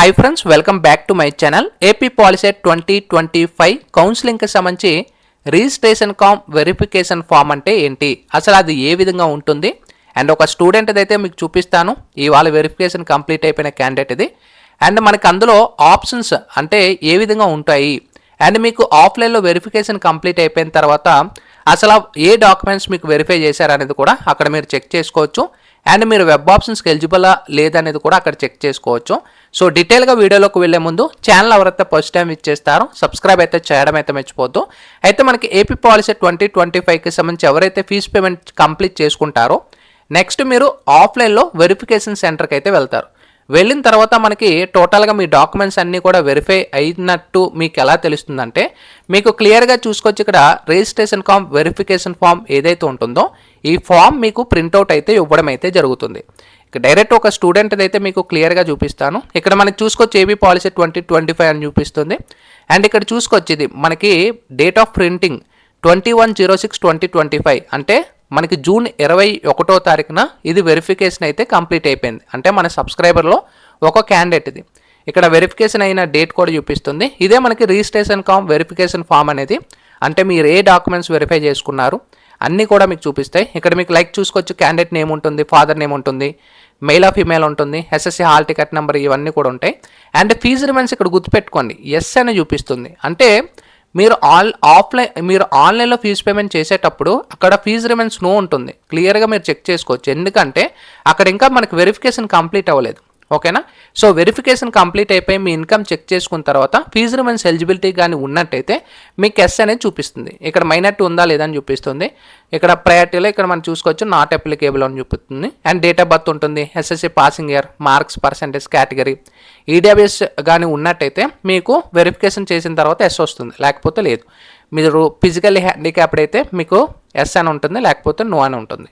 Hi friends, welcome back to my channel. AP POLYCET 2025 కౌన్సిలింగ్కి సంబంధించి registration com verification form అంటే ఏంటి, అసలు అది ఏ విధంగా ఉంటుంది అండ్ ఒక స్టూడెంట్ అయితే మీకు చూపిస్తాను. ఇవాళ వెరిఫికేషన్ కంప్లీట్ అయిపోయిన క్యాండిడేట్ ఇది. అండ్ మనకి అందులో ఆప్షన్స్ అంటే ఏ విధంగా ఉంటాయి అండ్ మీకు ఆఫ్లైన్లో వెరిఫికేషన్ కంప్లీట్ అయిపోయిన తర్వాత అసలు ఏ డాక్యుమెంట్స్ మీకు వెరిఫై చేశారనేది కూడా అక్కడ మీరు చెక్ చేసుకోవచ్చు. అండ్ మీరు వెబ్ ఆప్షన్స్కి ఎలిజిబులా లేదనేది కూడా అక్కడ చెక్ చేసుకోవచ్చు. సో డీటెయిల్గా వీడియోలోకి వెళ్ళే ముందు ఛానల్ ఎవరైతే ఫస్ట్ టైం ఇచ్చేస్తారో సబ్స్క్రైబ్ అయితే చేయడం అయితే మర్చిపోద్దు. అయితే మనకి ఏపీ పాలిసెట్ 2025కి సంబంధించి ఎవరైతే ఫీజు పేమెంట్ కంప్లీట్ చేసుకుంటారో నెక్స్ట్ మీరు ఆఫ్లైన్లో వెరిఫికేషన్ సెంటర్కి అయితే వెళ్తారు. వెళ్ళిన తర్వాత మనకి టోటల్గా మీ డాక్యుమెంట్స్ అన్నీ కూడా వెరిఫై అయినట్టు మీకు ఎలా తెలుస్తుందంటే మీకు క్లియర్గా చూసుకోవచ్చు. ఇక్కడ రిజిస్ట్రేషన్ కామ్ వెరిఫికేషన్ ఫామ్ ఏదైతే ఉంటుందో ఈ ఫామ్ మీకు ప్రింట్అవుట్ అయితే ఇవ్వడం అయితే జరుగుతుంది. ఇక డైరెక్ట్ ఒక స్టూడెంట్ అయితే మీకు క్లియర్గా చూపిస్తాను. ఇక్కడ మనకి చూసుకోవచ్చు ఏపీ పాలిసీ 2025 అని చూపిస్తుంది. అండ్ ఇక్కడ చూసుకోవచ్చు ఇది మనకి డేట్ ఆఫ్ ప్రింటింగ్ 21/06/2025 అంటే మనకి జూన్ 21వ తారీఖున ఇది వెరిఫికేషన్ అయితే కంప్లీట్ అయిపోయింది. అంటే మన సబ్స్క్రైబర్లో ఒక క్యాండిడేట్ ఇది. ఇక్కడ వెరిఫికేషన్ అయిన డేట్ కూడా చూపిస్తుంది. ఇదే మనకి రిజిస్ట్రేషన్ కామ్ వెరిఫికేషన్ ఫామ్ అనేది. అంటే మీరు ఏ డాక్యుమెంట్స్ వెరిఫై చేసుకున్నారు అన్నీ కూడా మీకు చూపిస్తాయి. ఇక్కడ మీకు లైక్ చూసుకోవచ్చు, క్యాండిడేట్ నేమ్ ఉంటుంది, ఫాదర్ నేమ్ ఉంటుంది, మెయిల్ ఆఫ్ ఫీమేల్ ఉంటుంది, ఎస్ఎస్సి హాల్ టికెట్ నెంబర్ ఇవన్నీ కూడా ఉంటాయి. అండ్ ఫీజు రిమైన్స్ ఇక్కడ గుర్తుపెట్టుకోండి ఎస్ అని చూపిస్తుంది. అంటే మీరు ఆన్లైన్లో ఫీజు పేమెంట్ చేసేటప్పుడు అక్కడ ఫీజు రిమైన్స్ నో ఉంటుంది. క్లియర్గా మీరు చెక్ చేసుకోవచ్చు. ఎందుకంటే అక్కడ ఇంకా మనకి వెరిఫికేషన్ కంప్లీట్ అవ్వలేదు. ఓకేనా? సో వెరిఫికేషన్ కంప్లీట్ అయిపోయి మీ ఇన్కమ్ చెక్ చేసుకున్న తర్వాత ఫీజు రిమైన్స్ ఎలిజిబిలిటీ కానీ ఉన్నట్టయితే మీకు ఎస్ అనేది చూపిస్తుంది. ఇక్కడ మైనారిటీ ఉందా లేదా అని చూపిస్తుంది. ఇక్కడ ప్రయారిటీలో ఇక్కడ మనం చూసుకోవచ్చు నాట్ అప్లికేబుల్ అని చూపిస్తుంది. అండ్ డేట్ ఆఫ్ బర్త్ ఉంటుంది, SSC passing year, marks percentage category, EWS కానీ ఉన్నట్టయితే మీకు వెరిఫికేషన్ చేసిన తర్వాత ఎస్ వస్తుంది, లేకపోతే లేదు. మీరు ఫిజికల్లీ హ్యాండిక్యాప్డ్ అయితే మీకు ఎస్ అని ఉంటుంది, లేకపోతే నో అని ఉంటుంది.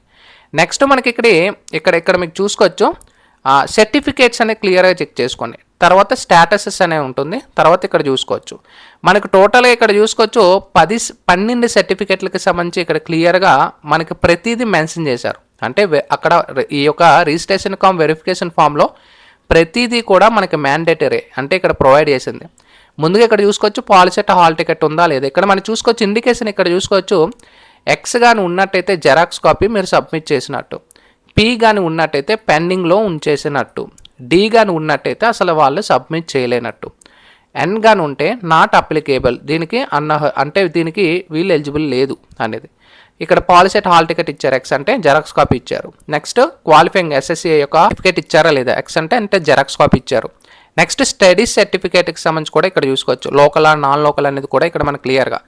నెక్స్ట్ మనకి ఇక్కడ మీకు చూసుకోవచ్చు సర్టిఫికేట్స్ అనేవి క్లియర్గా చెక్ చేసుకోండి. తర్వాత స్టేటసెస్ అనేవి ఉంటుంది. తర్వాత ఇక్కడ చూసుకోవచ్చు మనకు టోటల్గా ఇక్కడ చూసుకోవచ్చు 12 సర్టిఫికేట్లకి సంబంధించి ఇక్కడ క్లియర్గా మనకి ప్రతిదీ మెన్షన్ చేశారు. అంటే అక్కడ ఈ యొక్క రిజిస్ట్రేషన్ కామ్ వెరిఫికేషన్ ఫామ్లో ప్రతిదీ కూడా మనకి మ్యాండేటరీ అంటే ఇక్కడ ప్రొవైడ్ చేసింది. ముందుగా ఇక్కడ చూసుకోవచ్చు పాలిసెట్ హాల్ టికెట్ ఉందా లేదా. ఇక్కడ మనం చూసుకోవచ్చు ఇండికేషన్ ఇక్కడ చూసుకోవచ్చు ఎక్స్ కానీ ఉన్నట్టయితే జెరాక్స్ కాపీ మీరు సబ్మిట్ చేసినట్టు, పీ కానీ ఉన్నట్టయితే పెండింగ్లో ఉంచేసినట్టు, డి కానీ ఉన్నట్టయితే అసలు వాళ్ళు సబ్మిట్ చేయలేనట్టు, ఎన్ కానీ ఉంటే నాట్ అప్లికేబుల్ దీనికి అంటే దీనికి వీళ్ళు ఎలిజిబుల్ లేదు అనేది. ఇక్కడ పాలిసెట్ హాల్ టికెట్ ఇచ్చారు, ఎక్స్ అంటే జెరాక్స్ కాపీ ఇచ్చారు. నెక్స్ట్ క్వాలిఫైయింగ్ ఎస్ఎస్సి యొక్క సర్టిఫికేట్ ఇచ్చారా లేదా, ఎక్స్ అంటే జెరాక్స్ కాపీ ఇచ్చారు. నెక్స్ట్ స్టడీస్ సర్టిఫికేట్కి సంబంధించి కూడా ఇక్కడ చూసుకోవచ్చు లోకల్ నాన్ లోకల్ అనేది కూడా ఇక్కడ మనకు క్లియర్గా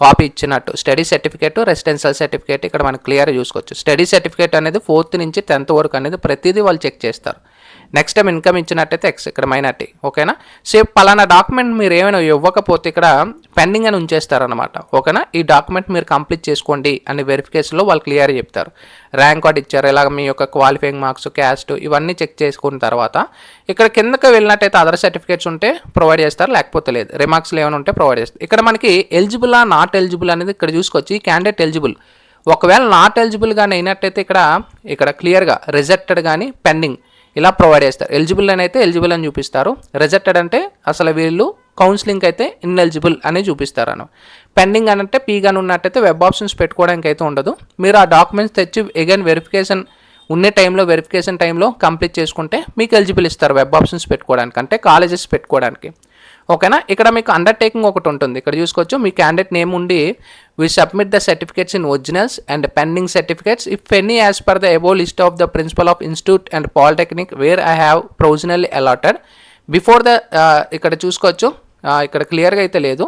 కాపీ ఇచ్చినట్టు. స్టడీ సర్టిఫికేట్, రెసిడెన్షియల్ సర్టిఫికేట్ ఇక్కడ మనకు క్లియర్గా చూసుకోవచ్చు. స్టడీ సర్టిఫికేట్ అనేది 4th నుంచి 10th వరకు అనేది ప్రతిదీ వాళ్ళు చెక్ చేస్తారు. నెక్స్ట్ టైం ఇన్కమ్ ఇచ్చినట్టయితే ఎక్స్ ఇక్కడ మైనార్టీ. ఓకేనా? సో పలానా డాక్యుమెంట్ మీరు ఏమైనా ఇవ్వకపోతే ఇక్కడ పెండింగ్ అని ఉంచేస్తారనమాట. ఓకేనా? ఈ డాక్యుమెంట్ మీరు కంప్లీట్ చేసుకోండి అని వెరిఫికేషన్లో వాళ్ళు క్లియర్గా చెప్తారు. ర్యాంక్ కార్డ్ ఇచ్చారు, ఇలాగ మీ యొక్క క్వాలిఫైయింగ్ మార్క్స్, క్యాస్ట్ ఇవన్నీ చెక్ చేసుకున్న తర్వాత ఇక్కడ కిందకి వెళ్ళినట్టయితే అదర్ సర్టిఫికేట్స్ ఉంటే ప్రొవైడ్ చేస్తారు, లేకపోతే లేదు. రిమార్క్స్లు ఏమైనా ఉంటే ప్రొవైడ్ చేస్తారు. ఇక్కడ మనకి ఎలిజిబుల్ నాట్ ఎలిజిబుల్ అనేది ఇక్కడ చూసుకోవచ్చు. ఈ క్యాండిడేట్ ఎలిజిబుల్, ఒకవేళ నాట్ ఎలిజిబుల్ కానీ అయినట్టయితే ఇక్కడ క్లియర్గా రిజెక్టెడ్ కానీ పెండింగ్ ఇలా ప్రొవైడ్ చేస్తారు. ఎలిజిబుల్ అని అయితే ఎలిజిబుల్ అని చూపిస్తారు, రిజెక్టెడ్ అంటే అసలు వీళ్ళు కౌన్సిలింగ్ అయితే ఇన్ఎలిజిబుల్ అని చూపిస్తారు. పెండింగ్ అని అంటే పీ కానీ ఉన్నట్టయితే వెబ్ ఆప్షన్స్ పెట్టుకోవడానికి అయితే ఉండదు. మీరు ఆ డాక్యుమెంట్స్ తెచ్చి అగైన్ వెరిఫికేషన్ ఉన్న టైంలో వెరిఫికేషన్ టైంలో కంప్లీట్ చేసుకుంటే మీకు ఎలిజిబుల్ ఇస్తారు వెబ్ ఆప్షన్స్ పెట్టుకోవడానికి, అంటే కాలేజెస్ పెట్టుకోవడానికి. ఓకేనా? ఇక్కడ మీకు అండర్టేకింగ్ ఒకటి ఉంటుంది. ఇక్కడ చూసుకోవచ్చు మీ క్యాండిడేట్ నేమ్ ఉండి we submit the certificates in originals and pending certificates if any as per the above list of the principal of institute and polytechnic where I have provisionally allotted before the ఇక్కడ చూసుకోవచ్చు ఇక్కడ క్లియర్గా అయితే లేదు.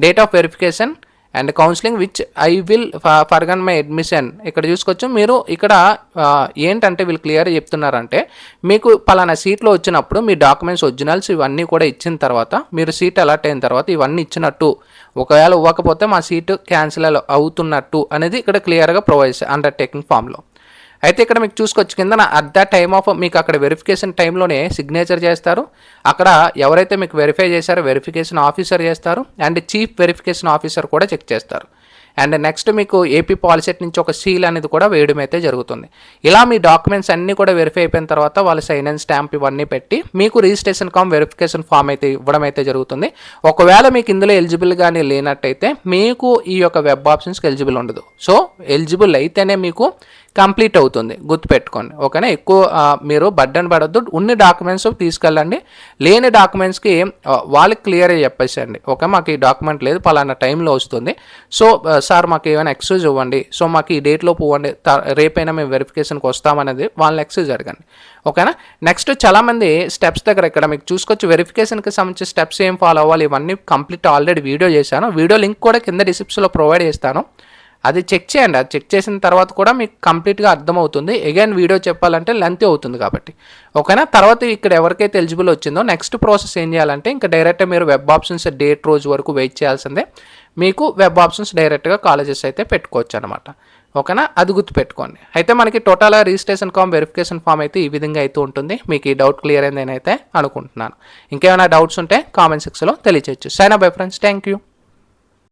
Date of verification and counselling which I will ఫర్గన్ my admission. ఇక్కడ చూసుకోవచ్చు మీరు ఇక్కడ ఏంటంటే వీళ్ళు క్లియర్గా చెప్తున్నారంటే మీకు పలానా సీట్లో వచ్చినప్పుడు మీ డాక్యుమెంట్స్ ఒరిజినల్స్ ఇవన్నీ కూడా ఇచ్చిన తర్వాత మీరు సీట్ అలాట్ అయిన తర్వాత ఇవన్నీ ఇచ్చినట్టు, ఒకవేళ ఇవ్వకపోతే మా సీటు క్యాన్సిల్ అవుతున్నట్టు అనేది ఇక్కడ క్లియర్గా ప్రొవైడ్ చేస్తారు అండర్టేకింగ్ ఫామ్లో. అయితే ఇక్కడ మీకు చూసుకోవచ్చు కింద అట్ ద టైమ్ ఆఫ్ మీకు అక్కడ వెరిఫికేషన్ టైంలోనే సిగ్నేచర్ చేస్తారు. అక్కడ ఎవరైతే మీకు వెరిఫై చేశారో వెరిఫికేషన్ ఆఫీసర్ చేస్తారు అండ్ చీఫ్ వెరిఫికేషన్ ఆఫీసర్ కూడా చెక్ చేస్తారు. అండ్ నెక్స్ట్ మీకు ఏపీ పాలిసెట్ నుంచి ఒక సీల్ అనేది కూడా వేయడం అయితే జరుగుతుంది. ఇలా మీ డాక్యుమెంట్స్ అన్నీ కూడా వెరిఫై అయిపోయిన తర్వాత వాళ్ళ సైన్ అండ్ స్టాంప్ ఇవన్నీ పెట్టి మీకు రిజిస్ట్రేషన్ కామ్ వెరిఫికేషన్ ఫామ్ అయితే ఇవ్వడం అయితే జరుగుతుంది. ఒకవేళ మీకు ఇందులో ఎలిజిబుల్ కానీ లేనట్టయితే మీకు ఈ యొక్క వెబ్ ఆప్షన్స్కి ఎలిజిబుల్ ఉండదు. సో ఎలిజిబుల్ అయితేనే మీకు కంప్లీట్ అవుతుంది, గుర్తుపెట్టుకోండి. ఓకేనా, ఎక్కువ మీరు బర్డెన్ పడద్దు. ఉన్న డాక్యుమెంట్స్ తీసుకెళ్ళండి, లేని డాక్యుమెంట్స్కి వాళ్ళకి క్లియర్గా చెప్పేసండి. ఓకే, మాకు ఈ డాక్యుమెంట్ లేదు, పలానా టైంలో వస్తుంది, సో సార్ మాకు ఏమైనా ఎక్స్క్యూజ్ ఇవ్వండి, సో మాకు ఈ డేట్లో పోవండి, రేపైనా మేము వెరిఫికేషన్కి వస్తామనేది వాళ్ళని ఎక్స్క్యూజ్ అడగండి. ఓకేనా. నెక్స్ట్ చాలామంది స్టెప్స్ దగ్గర ఇక్కడ మీకు చూసుకోవచ్చు, వెరిఫికేషన్కి సంబంధించిన స్టెప్స్ ఏం ఫాలో అవ్వాలి ఇవన్నీ కంప్లీట్ ఆల్రెడీ వీడియో చేశాను. వీడియో లింక్ కూడా కింద డిస్క్రిప్షన్లో ప్రొవైడ్ చేస్తాను, అది చెక్ చేయండి. అది చెక్ చేసిన తర్వాత కూడా మీకు కంప్లీట్గా అర్థమవుతుంది. అగైన్ వీడియో చెప్పాలంటే లెంత్ అవుతుంది కాబట్టి. ఓకేనా. తర్వాత ఇక్కడ ఎవరికైతే ఎలిజిబుల్ వచ్చిందో నెక్స్ట్ ప్రాసెస్ ఏం చేయాలంటే ఇంకా డైరెక్ట్గా మీరు వెబ్ ఆప్షన్స్ డేట్ రోజు వరకు వెయిట్ చేయాల్సిందే. మీకు వెబ్ ఆప్షన్స్ డైరెక్ట్గా కాలేజెస్ అయితే పెట్టుకోవచ్చు అనమాట. ఓకేనా, అది గుర్తుపెట్టుకోండి. అయితే మనకి total registration form verification form అయితే ఈ విధంగా అయితే ఉంటుంది. మీకు ఈ డౌట్ క్లియర్ అయిందని అయితే అనుకుంటున్నాను. ఇంకేమైనా డౌట్స్ ఉంటే కామెంట్ సెక్షన్లో తెలియచేయచ్చు. Sign up bye friends, thank you.